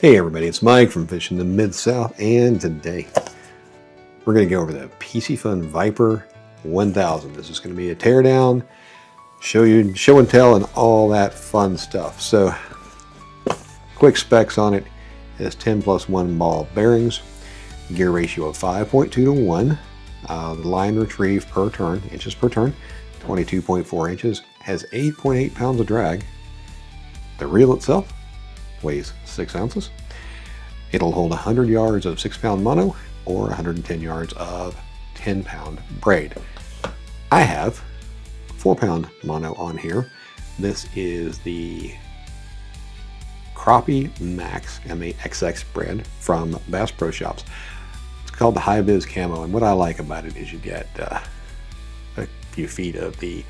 Hey everybody, it's Mike from Fishing the Mid-South, and today we're going to go over the Piscifun Viper 1000. This is going to be a teardown, show and tell, and all that fun stuff. So, quick specs on it: it has 10+1 ball bearings, gear ratio of 5.2 to 1, the line retrieve per turn, inches per turn, 22.4 inches, has 8.8 pounds of drag. The reel itself weighs 6 ounces. It'll hold 100 yards of 6-pound mono or 110 yards of 10-pound braid. I have 4-pound mono on here. This is the Crappie Max MAXX brand from Bass Pro Shops. It's called the High Vis Camo, and what I like about it is you get a few feet of the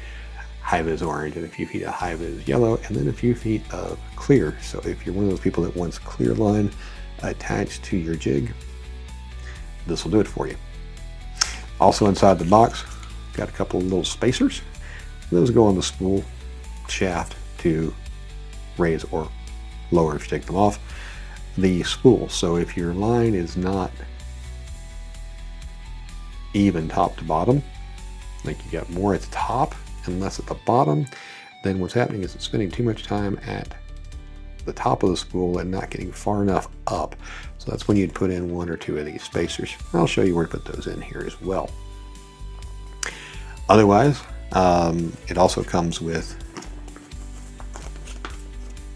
High Vis orange and a few feet of High Vis yellow, and then a few feet of clear. So if you're one of those people that wants clear line attached to your jig, this will do it for you. Also inside the box, got a couple of little spacers. Those go on the spool shaft to raise or lower if you take them off the spool. So if your line is not even top to bottom, like you got more at the top and less at the bottom, then what's happening is it's spending too much time at the top of the spool and not getting far enough up. So that's when you'd put in one or two of these spacers. I'll show you where to put those in here as well. Otherwise, it also comes with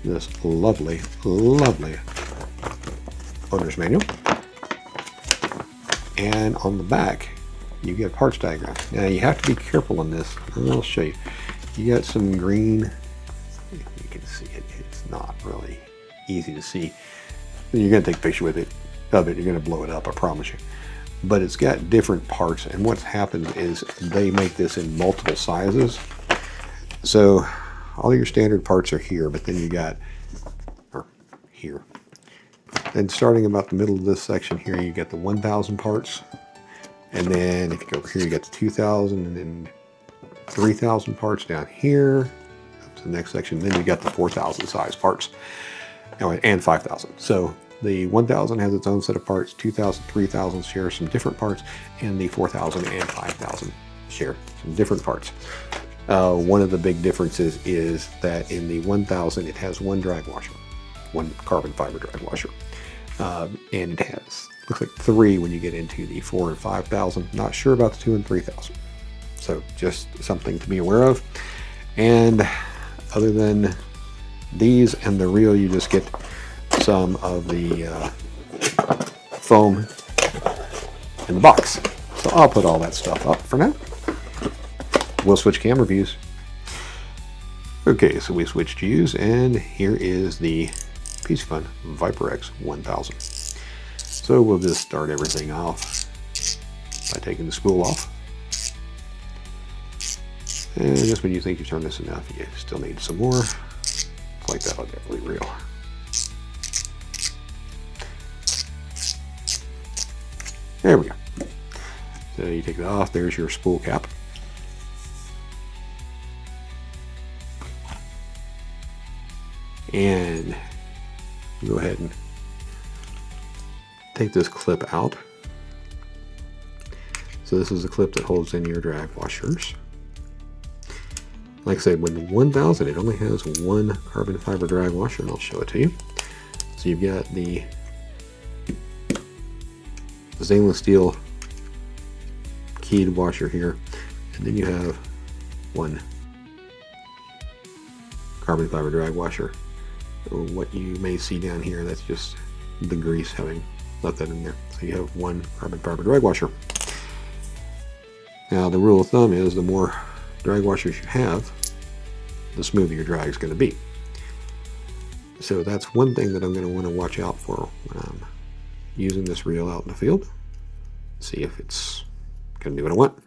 this lovely owner's manual, and on the back you get parts diagram. Now you have to be careful on this, and I'll show you. You got some green, you can see it, it's not really easy to see. You're going to take a picture of it, you're going to blow it up, I promise you. But it's got different parts, and what's happened is they make this in multiple sizes. So all your standard parts are here, but then you got, or here. And starting about the middle of this section here, you get the 1000 parts. And then if you go over here, you got the 2000 and 3000 parts down here. Up to the next section. Then you got the 4000 size parts, and 5000. So the 1000 has its own set of parts. 2000, 3000 share some different parts, and the 4000 and 5000 share some different parts. One of the big differences is that in the 1000 it has one drag washer, one carbon fiber drag washer, and it has, looks like 3 when you get into the 4 and 5000. Not sure about the 2 and 3000. So just something to be aware of. And other than these and the reel, you just get some of the foam in the box. So I'll put all that stuff up for now. We'll switch camera views. Okay, so we switched views, and here is the Piscifun Viper X 1000. So we'll just start everything off by taking the spool off. And just when you think you've turned this enough, you still need some more. Like that, I'll definitely reel. There we go. So you take that off, there's your spool cap. And go ahead and take this clip out. So this is the clip that holds in your drag washers. Like I said, with the 1000, it only has one carbon fiber drag washer, and I'll show it to you. So you've got the stainless steel keyed washer here, and then you have one carbon fiber drag washer. What you may see down here, that's just the grease having left that in there. So you have one carbon fiber drag washer. Now the rule of thumb is the more drag washers you have, the smoother your drag is going to be. So that's one thing that I'm going to want to watch out for when I'm using this reel out in the field. See if it's going to do what I want.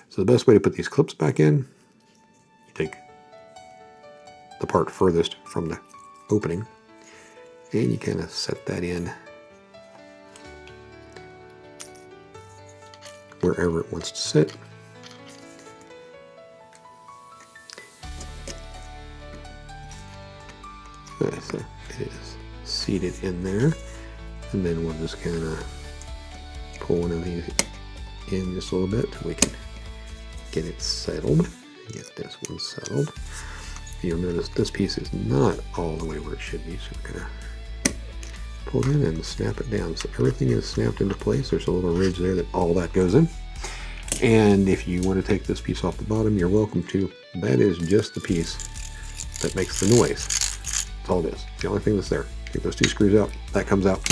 So the best way to put these clips back in, you take the part furthest from the opening, and you kind of set that in wherever it wants to sit. So it is seat it in there, and then we'll just kind of pull one of these in just a little bit till we can get it settled. Get this one settled. You'll notice this piece is not all the way where it should be, so we're gonna pull it in and snap it down. So everything is snapped into place. There's a little ridge there that all that goes in. And if you want to take this piece off the bottom, you're welcome to. That is just the piece that makes the noise. That's all it is. It's the only thing that's there. Take those two screws out, that comes out.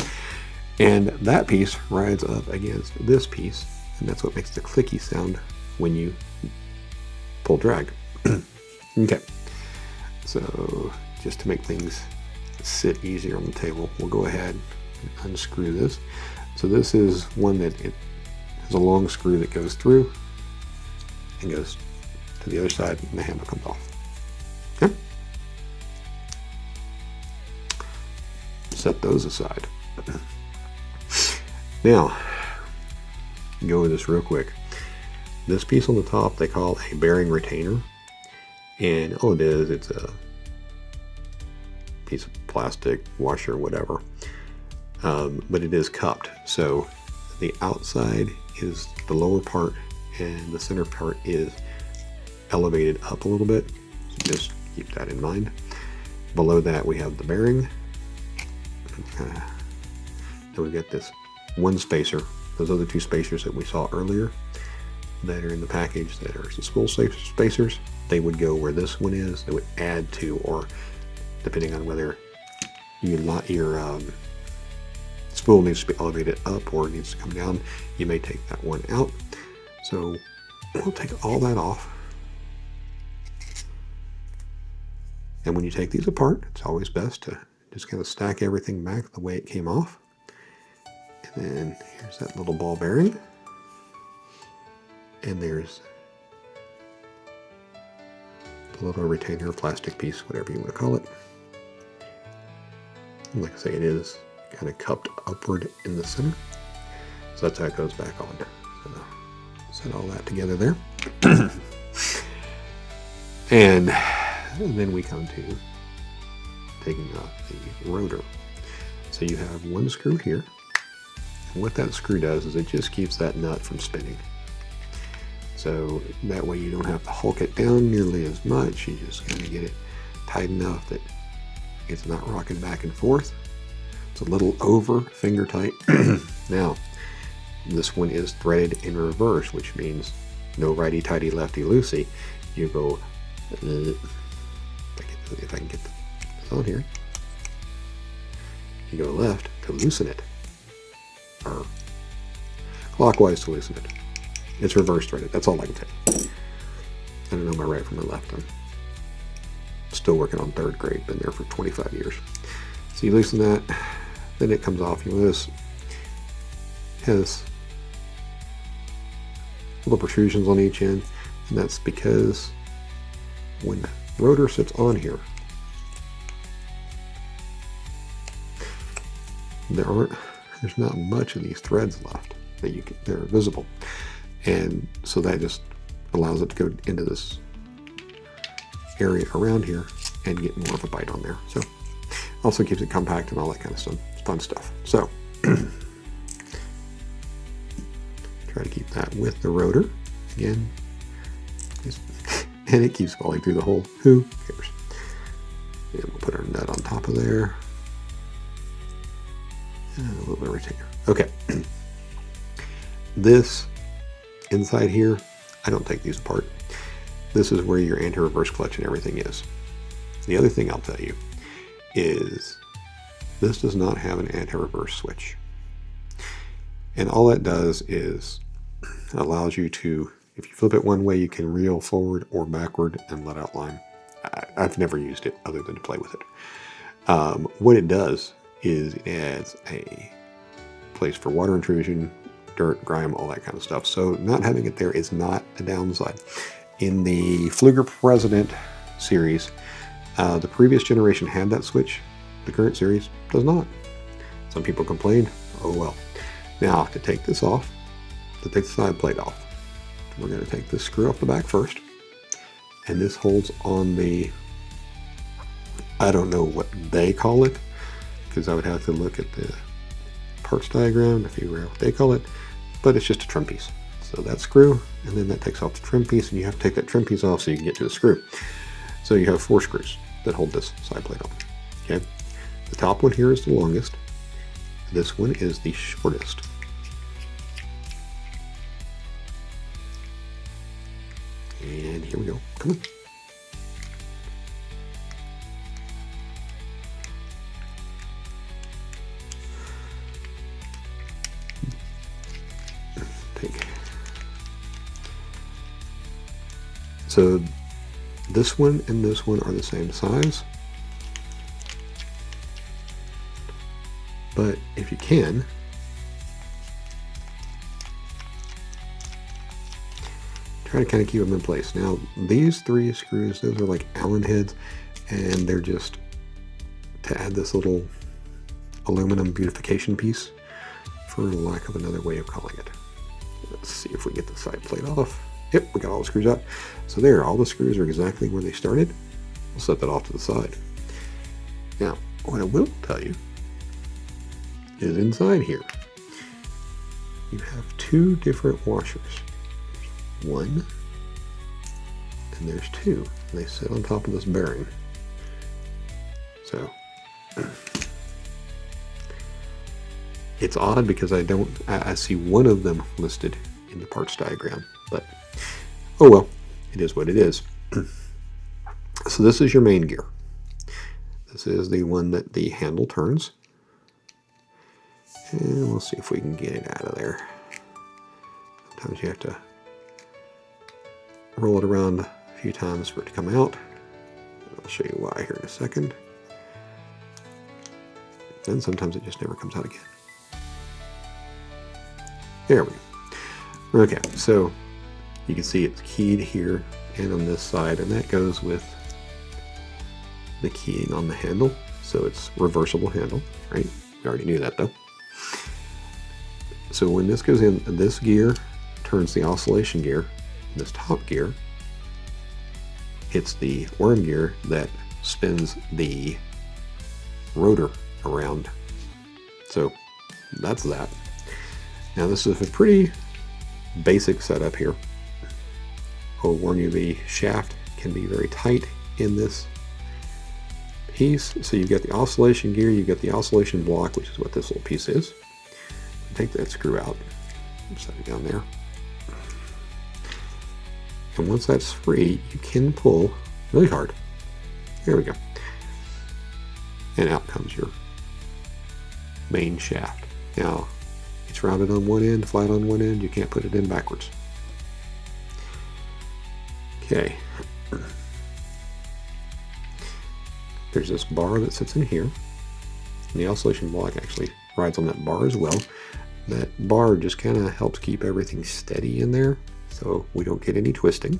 And that piece rides up against this piece, and that's what makes the clicky sound when you pull drag. Okay, so just to make things sit easier on the table, we'll go ahead and unscrew this. So this is one that it has a long screw that goes through and goes to the other side, and the handle comes off. Okay. Set those aside. Now, go with this real quick. This piece on the top they call a bearing retainer, and all it is, it's a piece of plastic, washer, whatever, but it is cupped. So the outside is the lower part, and the center part is elevated up a little bit. So just keep that in mind. Below that we have the bearing. Then we've got this one spacer. Those other two spacers that we saw earlier that are in the package that are some spool spacers, they would go where this one is. They would add to, or depending on whether your spool needs to be elevated up or needs to come down, you may take that one out. So we'll take all that off. And when you take these apart, it's always best to just kind of stack everything back the way it came off. And then here's that little ball bearing. And there's the little retainer plastic piece, whatever you want to call it. And like I say, it is kind of cupped upward in the center. So that's how it goes back on. So set all that together there. And then we come to taking off the rotor. So you have one screw here. And what that screw does is it just keeps that nut from spinning. So that way you don't have to hulk it down nearly as much. You just kind of get it tight enough that it's not rocking back and forth. It's a little over finger tight. Now, this one is threaded in reverse, which means no righty tighty lefty loosey. You go, if I can get this on here, you go left to loosen it, or clockwise to loosen it. It's reverse threaded. That's all I can tell you. I don't know my right from my left. I'm still working on third grade. Been there for 25 years. So you loosen that, then it comes off. You notice it has little protrusions on each end, and that's because when the rotor sits on here, there's not much of these threads left that they're visible. And so that just allows it to go into this area around here and get more of a bite on there. So also keeps it compact and all that kind of stuff. It's fun stuff. So try to keep that with the rotor. Again, and it keeps falling through the hole. Who cares? And we'll put our nut on top of there. And a little bit of retainer. Okay. This inside here, I don't take these apart. This is where your anti-reverse clutch and everything is. The other thing I'll tell you is this does not have an anti-reverse switch. And all that does is allows you to, if you flip it one way, you can reel forward or backward and let out line. I've never used it other than to play with it. What it does is it adds a place for water intrusion, dirt, grime, all that kind of stuff. So not having it there is not a downside. In the Fluger President series, the previous generation had that switch. The current series does not. Some people complained. Oh well. Now to take this off, to take the side plate off, we're going to take this screw off the back first. And this holds on the, I don't know what they call it, because I would have to look at the parts diagram to figure out what they call it, but it's just a trim piece. So that screw, and then that takes off the trim piece, and you have to take that trim piece off so you can get to the screw. So you have 4 screws that hold this side plate on. Okay, the top one here is the longest. This one is the shortest. And here we go. Come on. Take. So this one and this one are the same size. But if you can, try to kind of keep them in place. Now, these 3 screws, those are like Allen heads, and they're just to add this little aluminum beautification piece, for lack of another way of calling it. Let's see if we get the side plate off. Yep, we got all the screws out. So there, all the screws are exactly where they started. We'll set that off to the side. Now, what I will tell you is inside here, you have 2 different washers. There's 1, and there's 2. And they sit on top of this bearing. So it's odd because I see one of them listed in the parts diagram, but oh well, it is what it is. So this is your main gear. This is the one that the handle turns. And we'll see if we can get it out of there. Sometimes you have to roll it around a few times for it to come out. I'll show you why here in a second. And sometimes it just never comes out again. There we go. Okay, so you can see it's keyed here and on this side, and that goes with the keying on the handle. So it's reversible handle, right? You already knew that though. So when this goes in, this gear turns the oscillation gear. This top gear, it's the worm gear that spins the rotor around. So that's that. Now this is a pretty basic setup here. I'll warn you, the shaft can be very tight in this piece. So you've got the oscillation gear, you've got the oscillation block, which is what this little piece is. Take that screw out, set it down there. And once that's free, you can pull really hard. There we go. And out comes your main shaft. Now, it's rounded on one end, flat on one end. You can't put it in backwards. Okay. There's this bar that sits in here. And the oscillation block actually rides on that bar as well. That bar just kind of helps keep everything steady in there, so we don't get any twisting.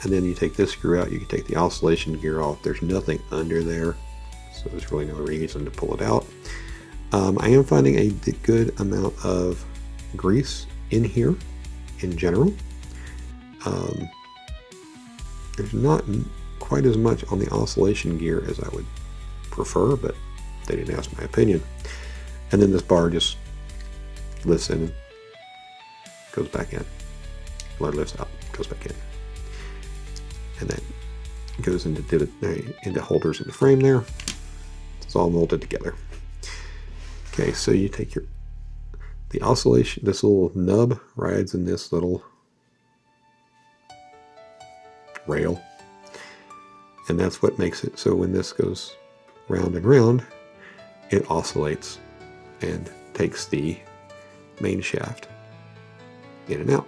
And then you take this screw out, you can take the oscillation gear off. There's nothing under there, so there's really no reason to pull it out. I am finding a good amount of grease in here in general. There's not quite as much on the oscillation gear as I would prefer, but they didn't ask my opinion. And then this bar just lifts in, goes back in, or lifts out, goes back in. And that goes into holders in the frame there. It's all molded together. Okay, so you take the oscillation, this little nub rides in this little rail. And that's what makes it so when this goes round and round, it oscillates and takes the main shaft in and out.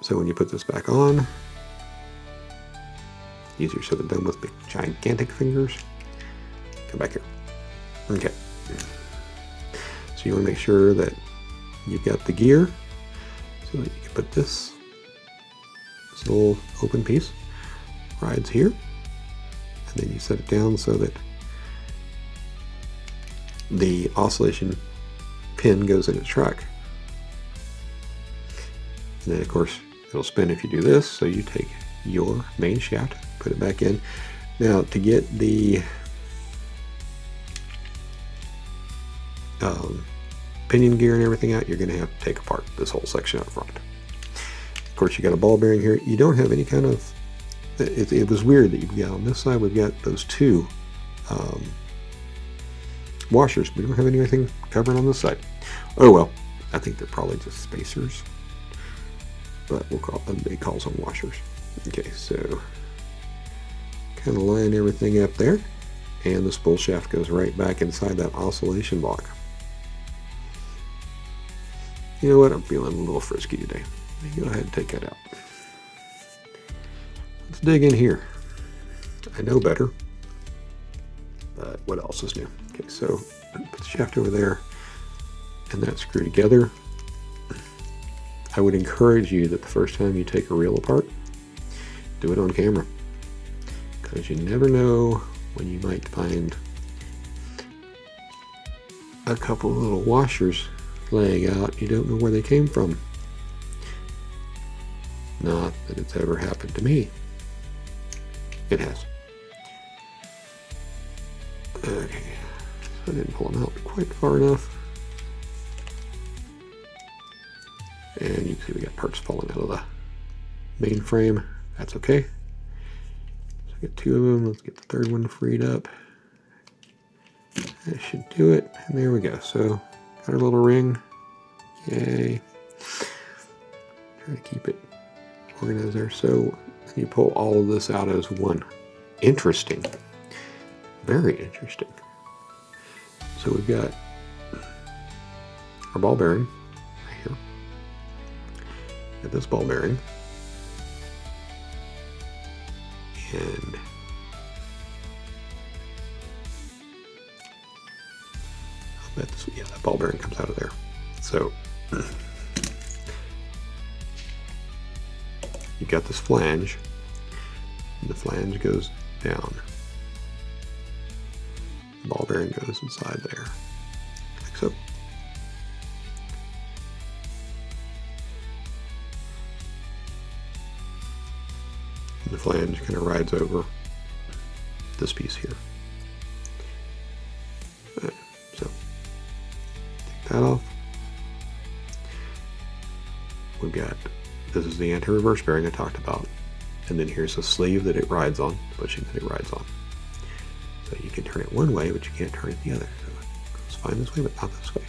So when you put this back on, easier said than done with big gigantic fingers. Come back here. Okay. So you want to make sure that you've got the gear so that you can put this little open piece rides here, and then you set it down so that the oscillation pin goes in its track. And then of course it'll spin if you do this, so you take your main shaft, put it back in. Now to get the pinion gear and everything out, you're going to have to take apart this whole section up front. Of course, you got a ball bearing here. You don't have any kind of, it was weird that you've got on this side, we've got those two washers. We don't have anything covered on this side. Oh well, I think they're probably just spacers, but we'll call them, they call them washers. Okay, so kind of line everything up there, and the spool shaft goes right back inside that oscillation block. You know what, I'm feeling a little frisky today. Let me go ahead and take that out. Let's dig in here. I know better, but what else is new? Okay, so put the shaft over there and that screw together. I would encourage you that the first time you take a reel apart, do it on camera, because you never know when you might find a couple of little washers laying out. You don't know where they came from. Not that it's ever happened to me. It has. Okay, so I didn't pull them out quite far enough. And you can see we got parts falling out of the main frame. That's okay. So I got two of them. Let's get the third one freed up. That should do it. And there we go. So got our little ring. Yay. Try to keep it organized there. So you pull all of this out as one. Interesting. Very interesting. So we've got our ball bearing right here. Got this ball bearing. And I'll bet this, yeah, that ball bearing comes out of there. So you've got this flange, and the flange goes down. The ball bearing goes inside there, like so. And the flange kind of rides over this piece here. Right, so take that off. We've got, this is the anti-reverse bearing I talked about, and then here's the sleeve that it rides on, bushing that it rides on. So you can turn it one way, but you can't turn it the other. So it goes fine this way, but not this way.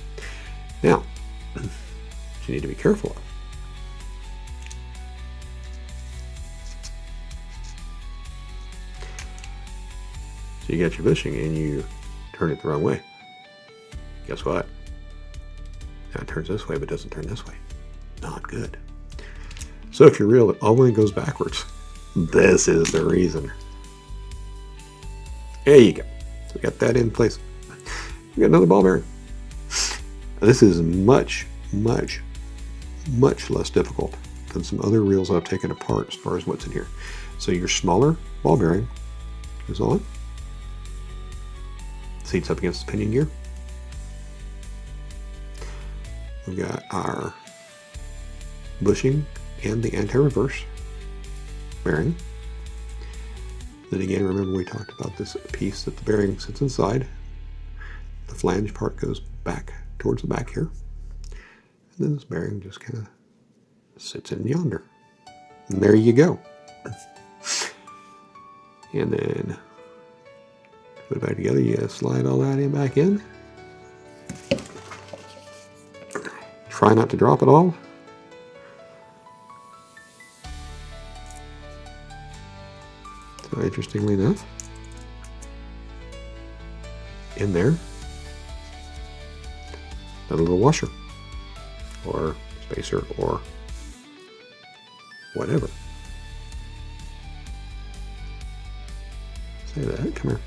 Now, what you need to be careful of. So you got your bushing and you turn it the wrong way. Guess what? Now it turns this way, but doesn't turn this way. Not good. So if your reel only goes backwards, this is the reason. There you go. So we got that in place. We got another ball bearing. This is much, much, much less difficult than some other reels I've taken apart as far as what's in here. So your smaller ball bearing goes on. Seats up against the pinion gear. We've got our bushing and the anti-reverse bearing. Then again, remember we talked about this piece that the bearing sits inside. The flange part goes back towards the back here. And then this bearing just kind of sits in yonder. And there you go. And then put it back together. You gotta slide all that in back in. Try not to drop it all. So interestingly enough, in there, a little washer or spacer or whatever. Say that, come here.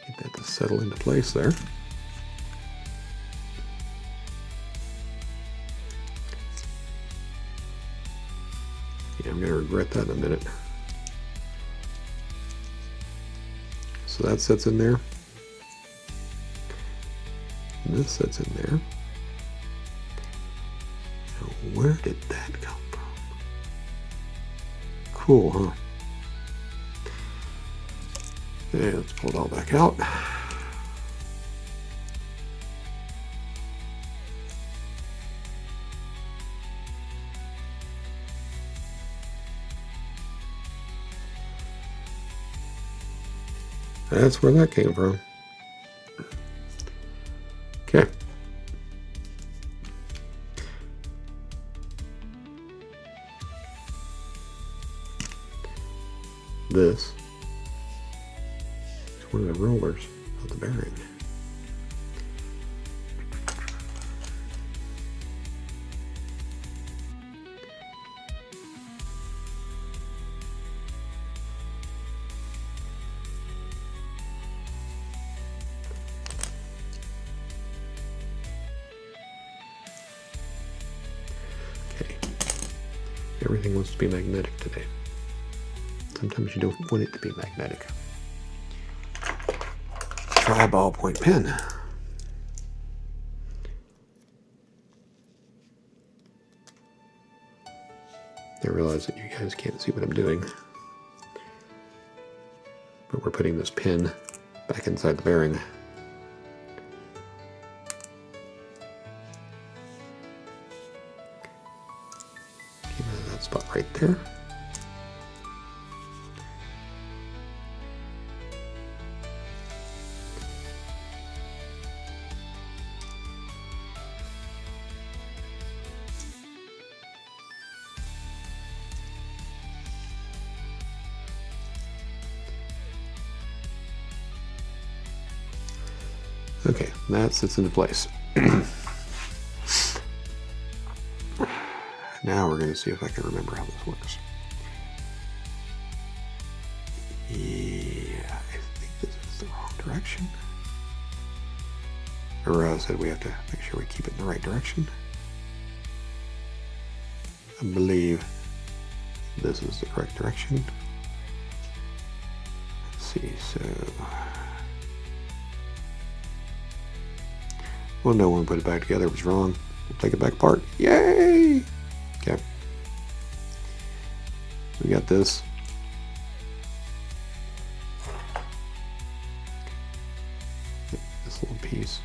Get that to settle into place there. Yeah, I'm going to regret that in a minute. So that sits in there. And this sits in there. Now, where did that come from? Cool, huh? Okay, let's pull it all back out. That's where that came from. Okay. This is one of the rollers of the bearing. Okay. Everything wants to be magnetic today. Sometimes you don't want it to be magnetic. Try a ballpoint pen. I realize that you guys can't see what I'm doing, but we're putting this pin back inside the bearing. Came out of that spot right there. Okay, that sits into place. Now we're going to see if I can remember how this works. Yeah, I think this is the wrong direction. Or I said we have to make sure we keep it in the right direction. I believe this is the correct direction. Let's see, so... Well, no one put it back together. It was wrong. We'll take it back apart. Yay! Okay. We got this. This little piece.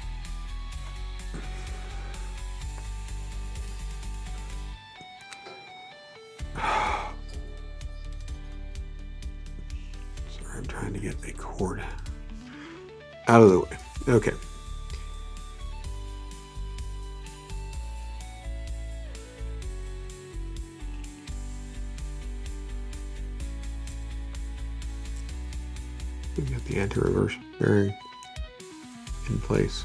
Sorry, I'm trying to get a cord out of the way. Okay. We've got the anti-reverse bearing in place.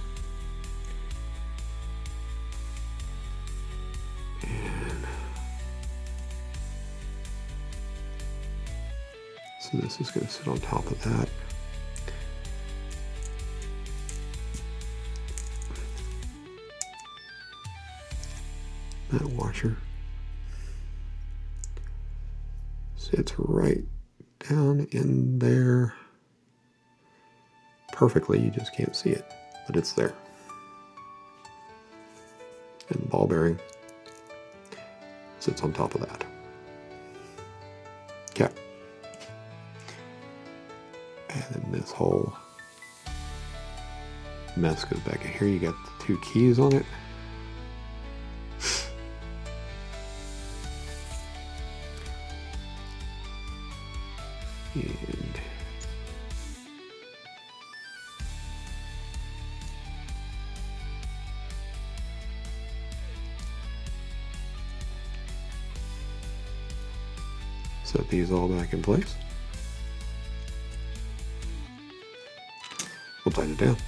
And so this is going to sit on top of that. That washer sits right down in there. Perfectly, you just can't see it, but it's there. And the ball bearing sits on top of that. Okay. And then this whole mess goes back in here. You got the two keys on it. And set these all back in place. We'll tighten it down.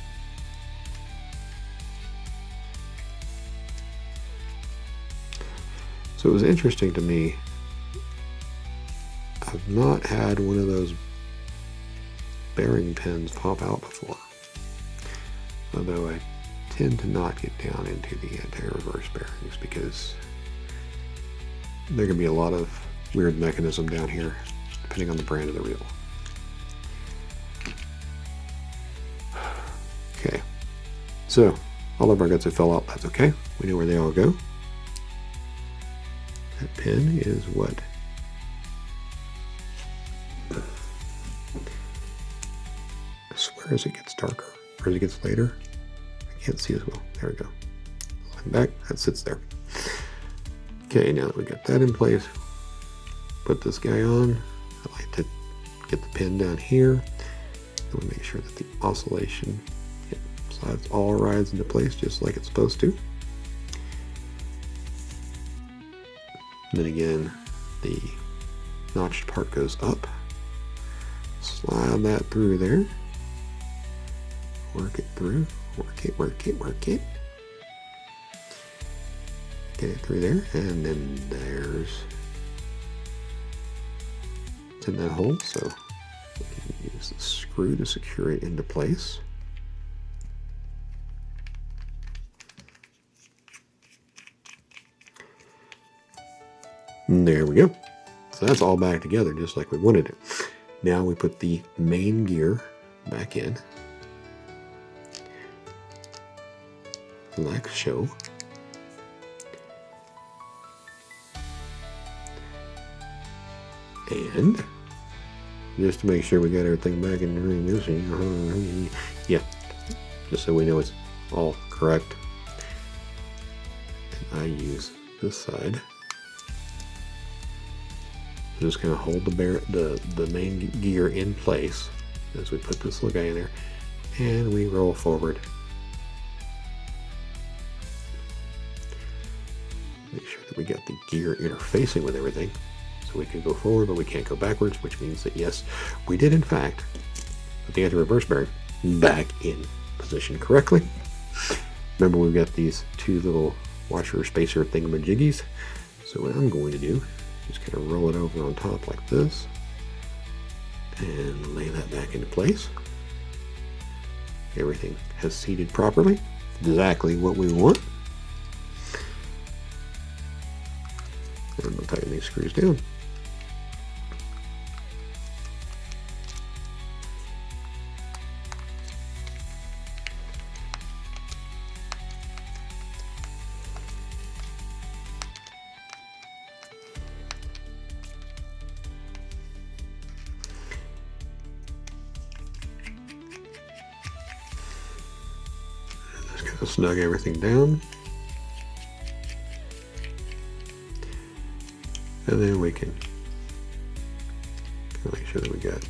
So it was interesting to me. I've not had one of those bearing pins pop out before. Although I tend to not get down into the anti-reverse bearings because there can be a lot of weird mechanism down here depending on the brand of the reel. Okay, so all of our guts have fell out. That's okay. We know where they all go. That pin is what darker as it gets darker, or as it gets later. I can't see as well. There we go. Slide back, that sits there. Okay, now that we got that in place, put this guy on. I like to get the pin down here. And we make sure that the oscillation slides all rides into place just like it's supposed to. And then again, the notched part goes up. Slide that through there. Work it through. Work it, work it, work it. Get it through there, and then it's in that hole, so we can use the screw to secure it into place. And there we go. So that's all back together just like we wanted it. Now we put the main gear back in, like so. And just to make sure we got everything back in the room, yeah, just so we know it's all correct. And I use this side. Just gonna hold the main gear in place as we put this little guy in there, and we roll forward. Make sure that we got the gear interfacing with everything. So we can go forward, but we can't go backwards, which means that yes, we did in fact put the anti-reverse bearing back in position correctly. Remember, we've got these two little washer spacer thingamajiggies. So what I'm going to do is kind of roll it over on top like this and lay that back into place. Everything has seated properly, exactly what we want. And we'll tighten these screws down. Just kind of snug everything down. And then we can make sure that we got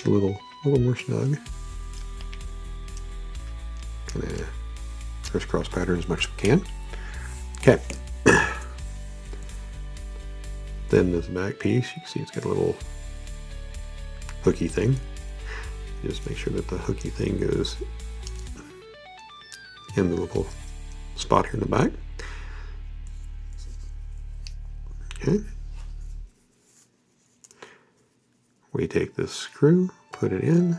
a little more snug. Kind of crisscross pattern as much as we can. Okay. Then this back piece, you can see it's got a little hooky thing. Just make sure that the hooky thing goes in the little spot here in the back. Okay. We take this screw, put it in.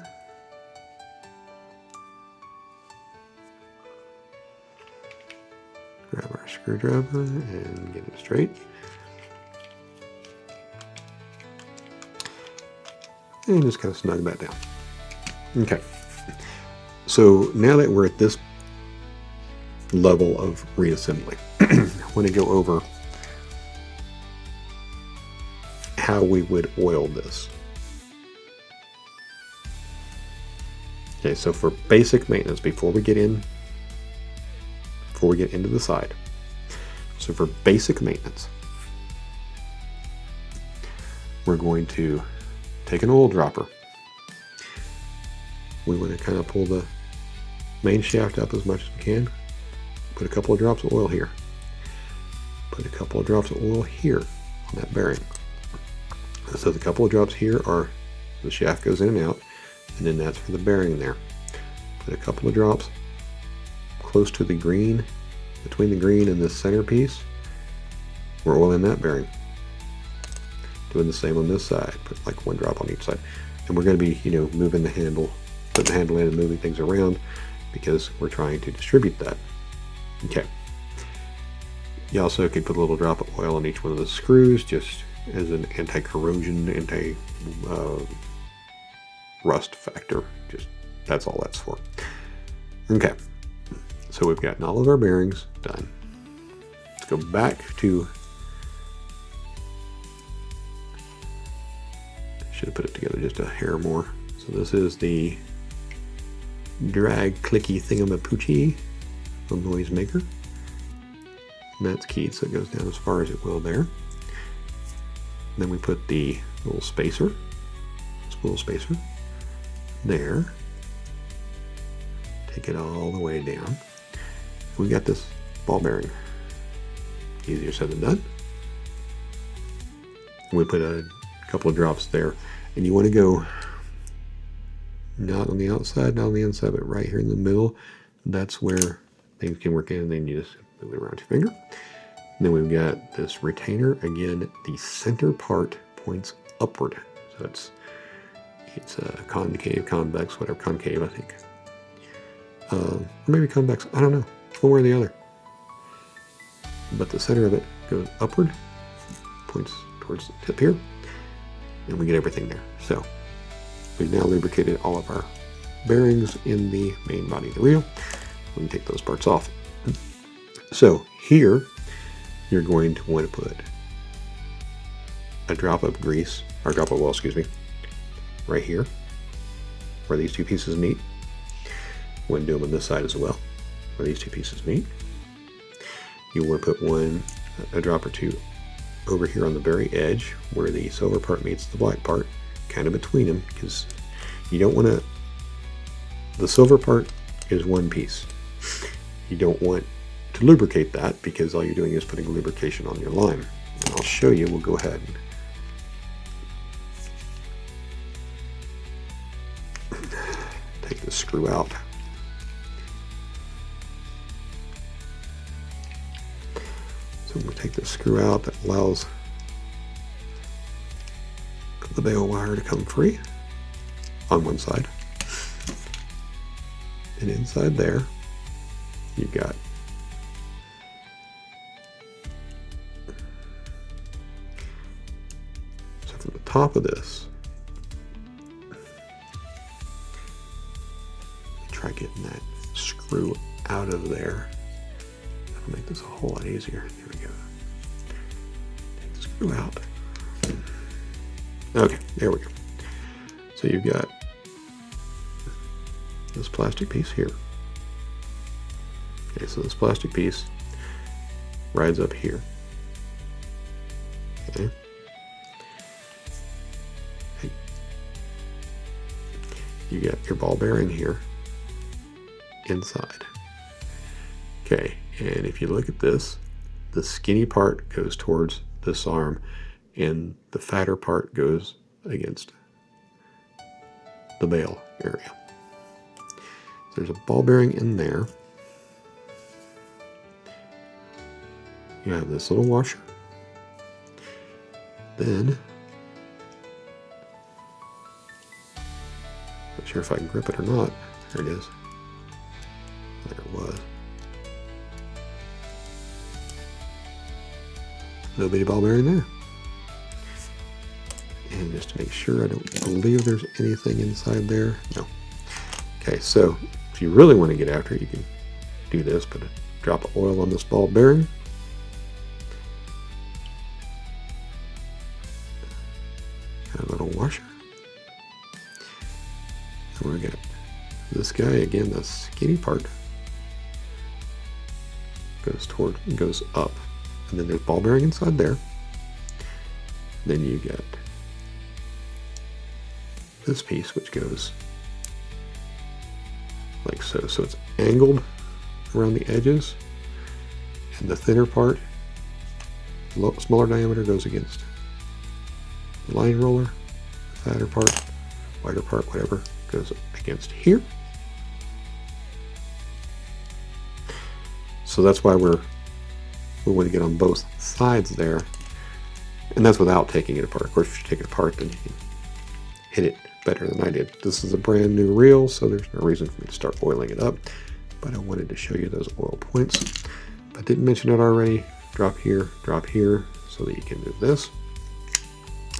Grab our screwdriver and get it straight. And just kind of snug that down. Okay. So now that we're at this level of reassembly, I want to go over how we would oil this. Okay, so for basic maintenance, before we get into the side, so for basic maintenance, we're going to take an oil dropper. We want to kind of pull the main shaft up as much as we can. Put a couple of drops of oil here. Put a couple of drops of oil here on that bearing. So the couple of drops here are the shaft goes in and out, and then that's for the bearing there. Put a couple of drops close to the green, between the green and the center piece. We're oiling that bearing. Doing the same on this side. Put like one drop on each side. And we're going to be, moving the handle, putting the handle in and moving things around because we're trying to distribute that. Okay. You also could put a little drop of oil on each one of the screws just as an anti-corrosion, anti-rust factor. Just that's all that's for. Okay. So we've gotten all of our bearings done. Let's go back to, should have put it together just a hair more So this is the drag clicky thingamapoochie, a noise maker. And that's keyed, so it goes down as far as it will there. Then we put the little spacer, spool spacer, there. Take it all the way down. We got this ball bearing. Easier said than done. And we put a couple of drops there. And you want to go not on the outside, not on the inside, but right here in the middle. That's where things can work in, and then you just move it around your finger. And then we've got this retainer. Again, the center part points upward. So it's concave, convex, whatever, concave, I think. Or maybe convex, I don't know. One way or the other. But the center of it goes upward, points towards the tip here, and we get everything there. So we've now lubricated all of our bearings in the main body of the wheel. We can take those parts off. So here, you're going to want to put a drop of grease, or drop of oil, excuse me, right here, where these two pieces meet. We're going to do them on this side as well, where these two pieces meet. You want to put a drop or two over here on the very edge, where the silver part meets the black part, kind of between them, because you don't want to, the silver part is one piece. You don't want to lubricate that, because all you're doing is putting lubrication on your lime. And I'll show you. We'll go ahead and take the screw out. So I'm going to take the screw out. That allows the bail wire to come free on one side. And inside there, you've got from the top of this, try getting that screw out of there. That'll make this a whole lot easier. There we go. Take the screw out. Okay, there we go. So you've got this plastic piece here. Okay, so this plastic piece rides up here. Okay. You get your ball bearing here inside. Okay, and if you look at this, the skinny part goes towards this arm, and the fatter part goes against the bail area. So there's a ball bearing in there. You have this little washer. Then, not sure if I can grip it or not. There it is. There it was. Little bitty ball bearing there. And just to make sure, I don't believe there's anything inside there. No. Okay, so if you really want to get after it, you can do this. Put a drop of oil on this ball bearing. A little washer. And we got this guy again. The skinny part goes up, and then there's ball bearing inside there. Then you get this piece, which goes like so. So it's angled around the edges, and the thinner part, smaller diameter, goes against the line roller. The fatter part, wider part, whatever, goes against here. So that's why we want to get on both sides there, and that's without taking it apart. Of course, if you take it apart, then you can hit it better than I did. This is a brand new reel, so there's no reason for me to start oiling it up, but I wanted to show you those oil points. If I didn't mention it already, drop here, so that you can move this.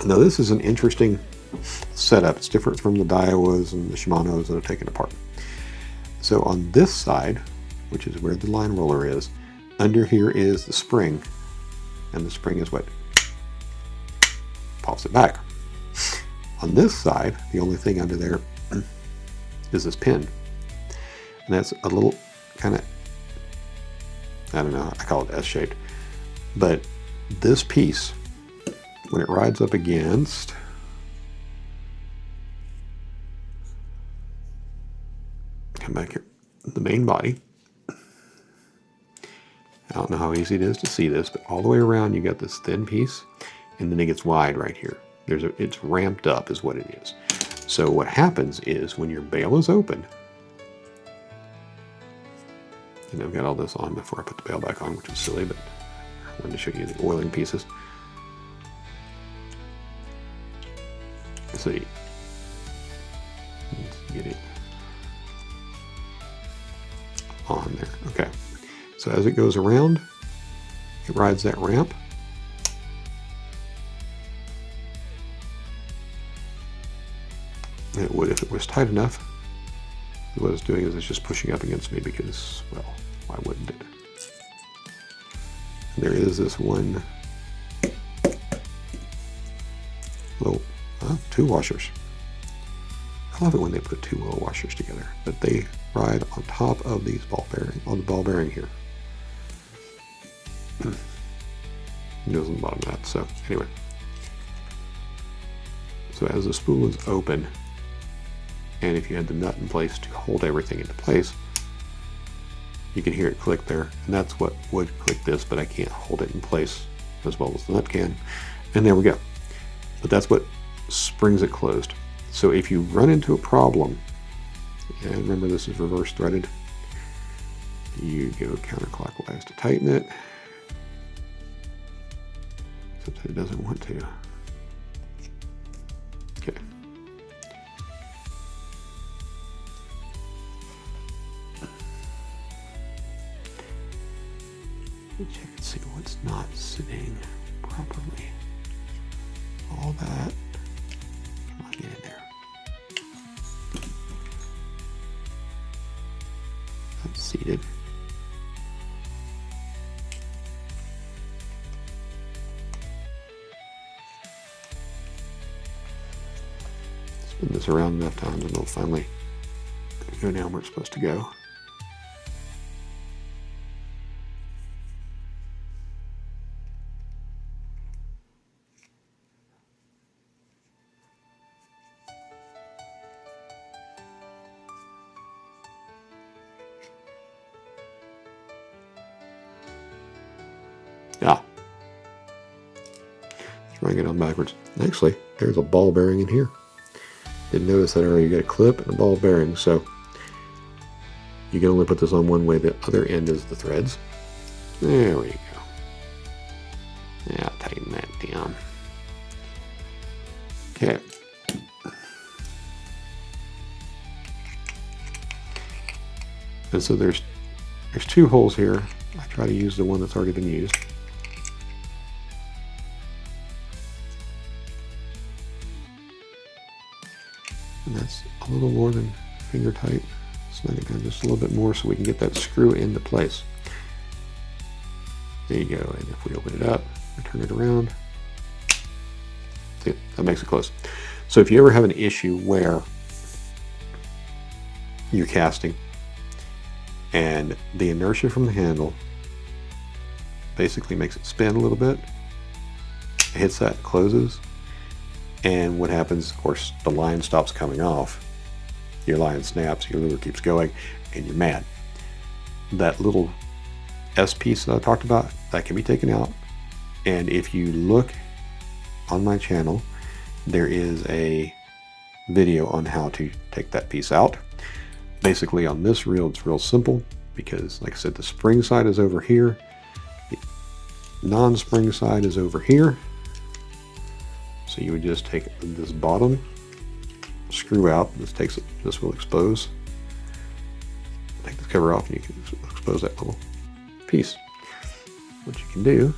Now this is an interesting setup. It's different from the Daiwas and the Shimanos that are taken apart. So on this side, which is where the line roller is, under here is the spring, and the spring is what pops it back. On this side, the only thing under there is this pin. And that's a little kind of, I don't know, I call it S-shaped. But this piece, when it rides up against come back here, the main body. I don't know how easy it is to see this, but all the way around you got this thin piece, and then it gets wide right here. It's ramped up is what it is. So what happens is when your bail is open, and I've got all this on before I put the bail back on, which is silly, but I wanted to show you the oiling pieces. See, let's get it on there. Okay, so as it goes around, it rides that ramp. And it would if it was tight enough. What it's doing is it's just pushing up against me because, well, why wouldn't it? And there is this one little, two washers. I love it when they put two little washers together, but they ride on top of these ball bearing, on the ball bearing here. It goes on the bottom of that. So anyway, so as the spool is open, and if you had the nut in place to hold everything into place, you can hear it click there, and that's what would click this, but I can't hold it in place as well as the nut can. And there we go. But that's what springs it closed. So if you run into a problem, and remember this is reverse threaded, you go counterclockwise to tighten it, except it doesn't want to. Okay. Check and see what's not sitting properly. All that. Come on, get in there. That's seated. Spin this around enough times and it'll finally go down where it's supposed to go. Yeah. Trying it on backwards. Actually, there's a ball bearing in here. Didn't notice that earlier. You got a clip and a ball bearing, so you can only put this on one way. The other end is the threads. There we go. Yeah, tighten that down. Okay. And so there's two holes here. I try to use the one that's already been used. And that's a little more than finger tight. Snug it down just a little bit more so we can get that screw into place. There you go. And if we open it up and turn it around, see, that makes it close. So if you ever have an issue where you're casting and the inertia from the handle basically makes it spin a little bit, it hits that, closes, and what happens, of course, the line stops coming off. Your line snaps, your lure keeps going, and you're mad. That little S piece that I talked about, that can be taken out. And if you look on my channel, there is a video on how to take that piece out. Basically on this reel, it's real simple because, like I said, the spring side is over here. The non-spring side is over here. So you would just take this bottom screw out. This will expose. Take the cover off and you can expose that little piece. What you can do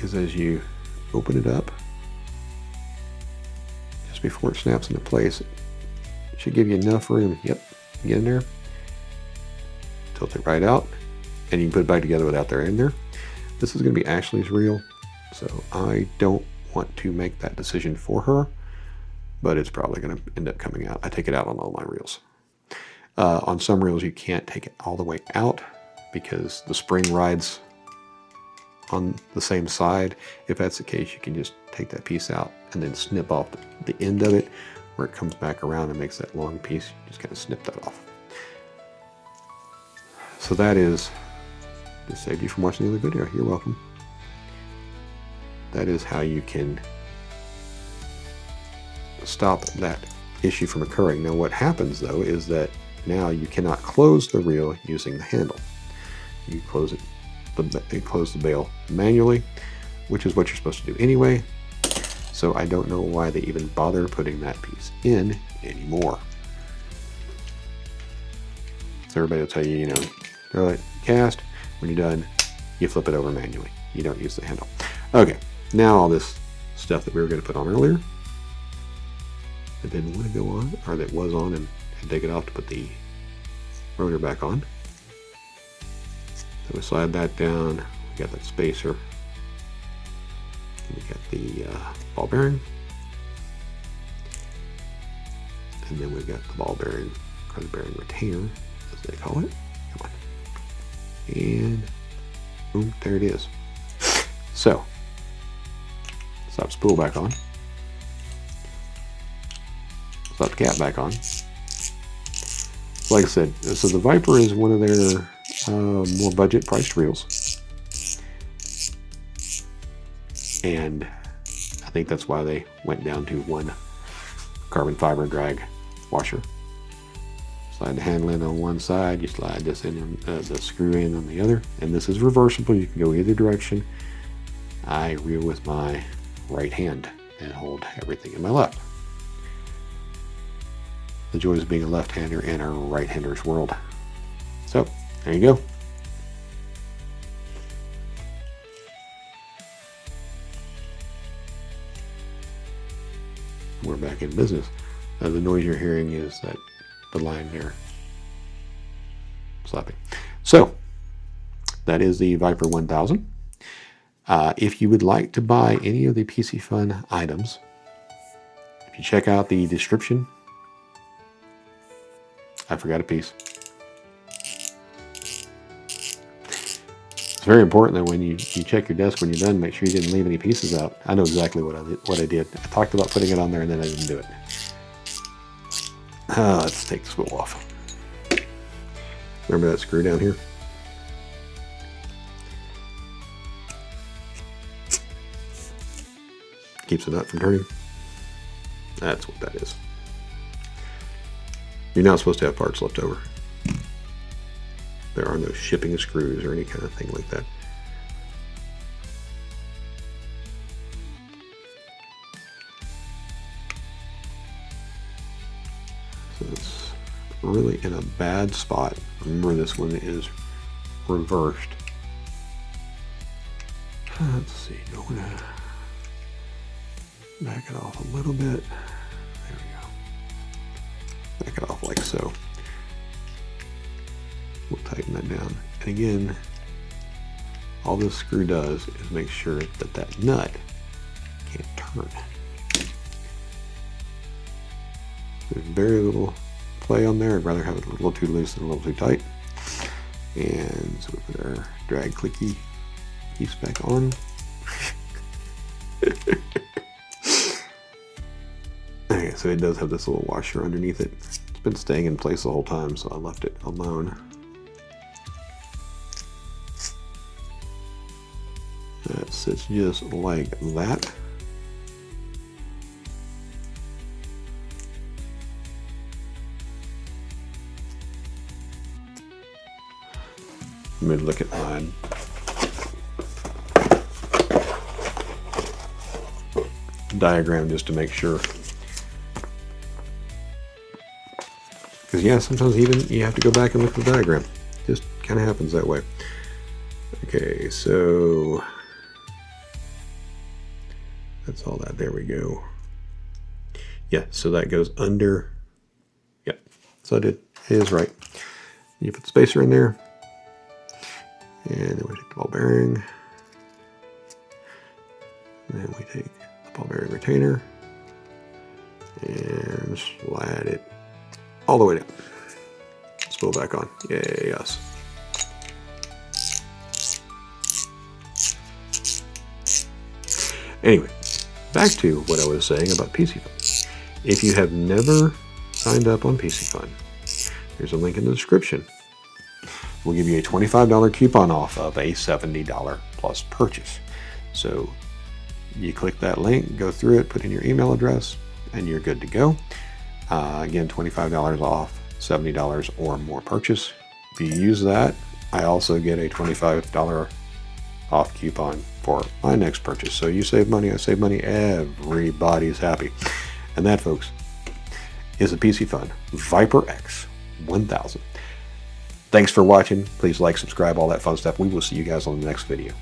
is as you open it up, just before it snaps into place, it should give you enough room. Yep, get in there, tilt it right out, and you can put it back together without there in there. This is going to be Ashley's reel, so I don't want to make that decision for her. but it's probably going to end up coming out. I take it out on all my reels. On some reels, you can't take it all the way out because the spring rides on the same side. If that's the case, you can just take that piece out and then snip off the end of it where it comes back around and makes that long piece. You just kind of snip that off. So that is, just saved you from watching the other video. You're welcome. That is how you can stop that issue from occurring. Now what happens though is that now you cannot close the reel using the handle. You close it, close the bail manually, which is what you're supposed to do anyway. So I don't know why they even bother putting that piece in anymore. So everybody will tell you, you know, throw it, cast, when you're done, you flip it over manually. You don't use the handle. Okay, now all this stuff that we were going to put on earlier, that didn't want to go on, or that was on and take it off to put the rotor back on. So we slide that down, we got that spacer, and we got the ball bearing, and then we've got the ball bearing, or the bearing retainer, as they call it. Come on. And boom, there it is. So, slap spool back on. Slap the cap back on. Like I said, so the Viper is one of their more budget priced reels. And I think that's why they went down to one carbon fiber drag washer. Slide the handle in on one side, you slide this in, the screw in on the other, and this is reversible. You can go either direction. I reel with my right hand and hold everything in my left. The joys of being a left-hander in a right-hander's world. So, there you go. We're back in business. The noise you're hearing is that the line there slapping. So, that is the Viper 1000. If you would like to buy any of the Piscifun items, if you check out the description, I forgot a piece. It's very important that when you check your desk when you're done, make sure you didn't leave any pieces out. I know exactly what I did. I talked about putting it on there and then I didn't do it. Let's take the spool off. Remember that screw down here? Keeps the nut from turning. That's what that is. You're not supposed to have parts left over. There are no shipping screws or any kind of thing like that. So it's really in a bad spot. Remember, this one is reversed. Let's see, I'm gonna back it off a little bit. There we go. Back it off like so. We'll tighten that down. And again, all this screw does is make sure that that nut can't turn. There's very little play on there. I'd rather have it a little too loose than a little too tight. And so we put our drag clicky piece back on. Okay, so it does have this little washer underneath it. It's been staying in place the whole time, so I left it alone. That sits just like that. Let me look at mine. Diagram just to make sure. Because yeah, sometimes even you have to go back and look at the diagram. Just kind of happens that way. Okay, so that's all that. There we go. Yeah, so that goes under. Yep, so it is right. You put the spacer in there. And then we take the ball bearing. And then we take the ball bearing retainer. and slide it all the way down. Spool back on. Yay, yes. Anyway, back to what I was saying about Piscifun. If you have never signed up on Piscifun, there's a link in the description. We'll give you a $25 coupon off of a $70 plus purchase. So you click that link, go through it, put in your email address, and you're good to go. Again, $25 off, $70 or more purchase. If you use that, I also get a $25 off coupon for my next purchase. So you save money, I save money, everybody's happy. And that, folks, is a Piscifun Viper X 1000. Thanks for watching. Please like, subscribe, all that fun stuff. We will see you guys on the next video.